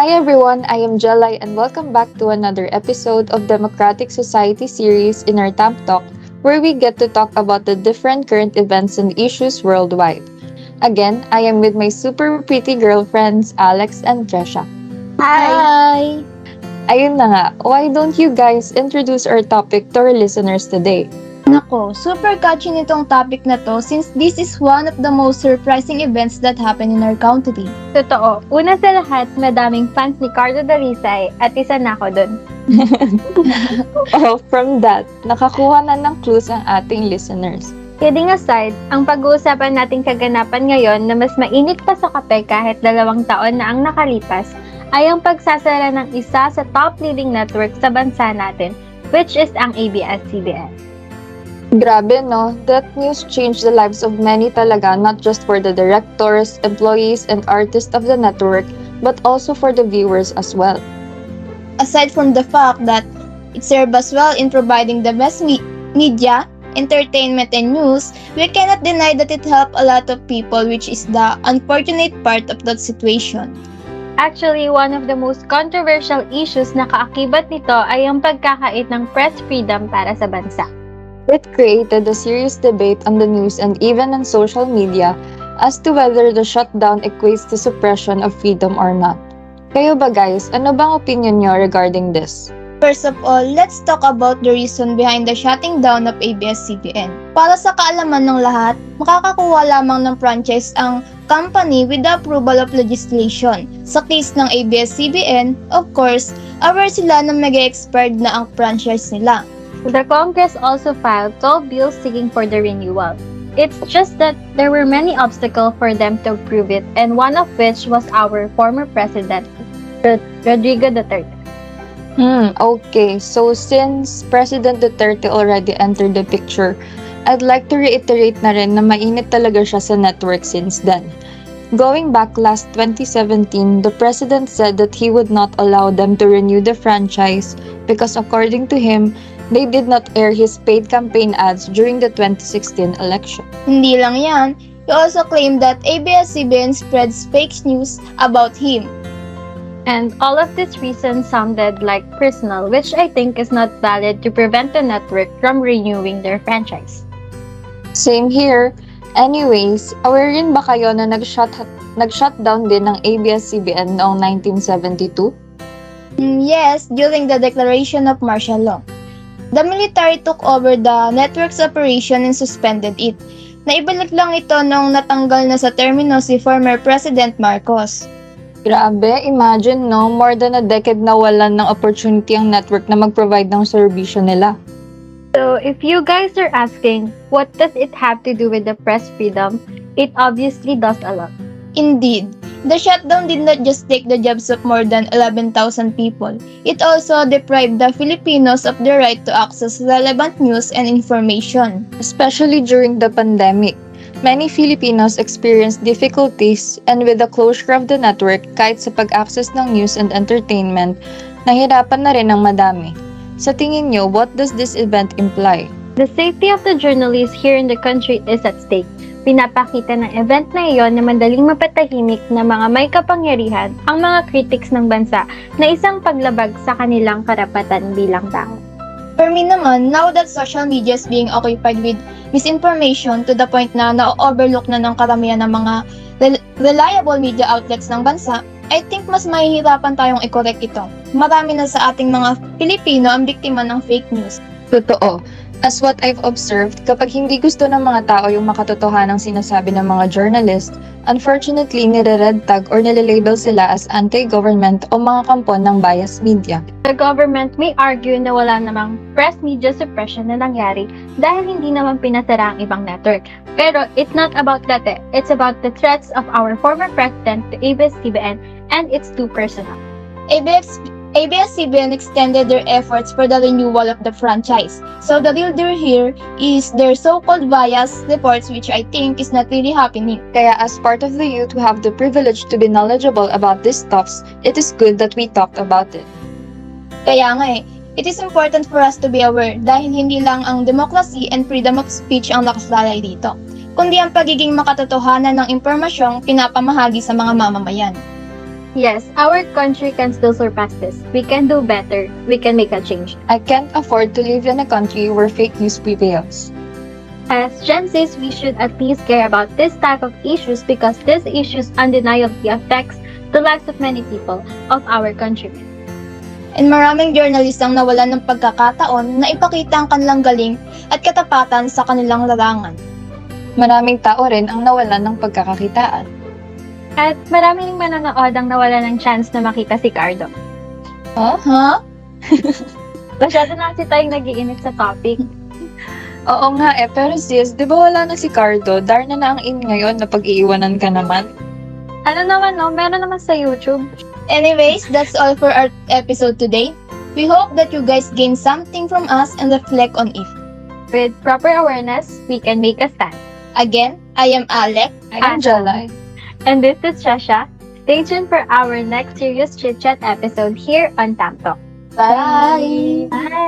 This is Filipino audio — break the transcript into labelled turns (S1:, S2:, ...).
S1: Hi everyone, I am Jelai and welcome back to another episode of Democratic Society series in our TamTalk, where we get to talk about the different current events and issues worldwide. Again, I am with my super pretty girlfriends Alex and Tresha.
S2: Hi!
S1: Ayun na nga, why don't you guys introduce our topic to our listeners today?
S2: Nako, super catchy nitong topic na to since this is one of the most surprising events that happened in our country.
S3: Totoo. Una sa lahat, madaming fans ni Carlo Darisay at isa na ako dun.
S1: From that, nakakuha na ng clues ang ating listeners.
S3: Kidding aside, ang pag-uusapan nating kaganapan ngayon na mas mainit pa sa kape kahit 2 taon na ang nakalipas ay ang pagsasara ng isa sa top leading network sa bansa natin, which is ang ABS-CBN.
S1: Grabe no, that news changed the lives of many talaga, not just for the directors, employees, and artists of the network, but also for the viewers as well.
S2: Aside from the fact that it served us well in providing the best media, entertainment, and news, we cannot deny that it helped a lot of people, which is the unfortunate part of that situation.
S3: Actually, one of the most controversial issues na kaakibat nito ay ang pagkakait ng press freedom para sa bansa.
S1: It created a serious debate on the news and even on social media as to whether the shutdown equates to suppression of freedom or not. Kayo ba guys, ano bang opinion nyo regarding this?
S2: First of all, let's talk about the reason behind the shutting down of ABS-CBN. Para sa kaalaman ng lahat, makakakuha lamang ng franchise ang company with the approval of legislation. Sa case ng ABS-CBN, of course, aware sila na mag-expired na ang franchise nila.
S3: The Congress also filed 12 bills seeking for the renewal. It's just that there were many obstacles for them to approve it, and one of which was our former president, Rodrigo Duterte.
S1: Okay. So since President Duterte already entered the picture, I'd like to reiterate na rin na mainit talaga siya sa network since then. Going back last 2017, the president said that he would not allow them to renew the franchise because according to him, they did not air his paid campaign ads during the 2016 election.
S2: Hindi lang yan, he also claimed that ABS-CBN spreads fake news about him.
S3: And all of this reason sounded like personal, which I think is not valid to prevent the network from renewing their franchise.
S1: Same here. Anyways, aware rin ba kayo na nag-shutdown din ng ABS-CBN noong 1972?
S2: Yes, during the declaration of martial law. The military took over the network's operation and suspended it. Naibalik lang ito nung natanggal na sa termino si former President Marcos.
S1: Grabe, imagine no, more than a decade na walan ng opportunity ang network na mag-provide ng serbisyo nila.
S3: So, if you guys are asking, what does it have to do with the press freedom? It obviously does a lot.
S2: Indeed, the shutdown did not just take the jobs of more than 11,000 people. It also deprived the Filipinos of the right to access relevant news and information.
S1: Especially during the pandemic, many Filipinos experienced difficulties and with the closure of the network, kahit sa pag-access ng news and entertainment, nahirapan na rin ang madami. Sa tingin nyo, what does this event imply?
S3: The safety of the journalists here in the country is at stake. Pinapakita ng event na iyon na madaling mapatahimik na mga may kapangyarihan ang mga critics ng bansa na isang paglabag sa kanilang karapatan bilang tao.
S2: For me naman, now that social media is being occupied with misinformation to the point na na-overlook na ng karamihan ng mga reliable media outlets ng bansa, I think mas mahihirapan tayong i-correct ito. Marami na sa ating mga Pilipino ang biktima ng fake news.
S1: Totoo. As what I've observed, kapag hindi gusto ng mga tao yung makatotohanang sinasabi ng mga journalist, unfortunately, nire-red tag or nililabel sila as anti-government o mga kampon ng biased media.
S3: The government may argue na wala namang press media suppression na nangyari dahil hindi naman pinasara ang ibang network. Pero it's not about that It's about the threats of our former president to ABS-CBN and it's too personal.
S2: ABS-CBN extended their efforts for the renewal of the franchise. So the real deal here is their so-called bias reports, which I think is not really happening.
S1: Kaya as part of the youth who have the privilege to be knowledgeable about these stuffs, it is good that we talked about it.
S2: Kaya nga it is important for us to be aware dahil hindi lang ang democracy and freedom of speech ang nakasalalay dito, kundi ang pagiging makatotohanan ng impormasyong pinapamahagi sa mga mamamayan.
S3: Yes, our country can still surpass this. We can do better. We can make a change.
S1: I can't afford to live in a country where fake news prevails.
S3: As Gen Zs, we should at least care about this type of issues because these issues undeniably affects the lives of many people of our countrymen.
S2: And maraming journalist ang nawalan ng pagkakataon na ipakita ang kanilang galing at katapatan sa kanilang larangan.
S1: Maraming tao rin ang nawalan ng pagkakakitaan.
S3: At maraming manonood ang nawala ng chance na makita si Cardo.
S2: Ha?
S3: Masyado na kasi tayong nag-iinit sa topic.
S1: Oo nga pero sis, di ba wala na si Cardo? Dar na ang in ngayon na pag-iiwanan ka naman.
S3: Ano naman no, meron naman sa YouTube.
S2: Anyways, that's all for our episode today. We hope that you guys gain something from us and reflect on it.
S3: With proper awareness, we can make a stand.
S2: Again, I am Alec.
S1: I'm Jalai.
S3: And this is Shasha. Stay tuned for our next serious chit-chat episode here on TamTalk.
S2: Bye!
S3: Bye!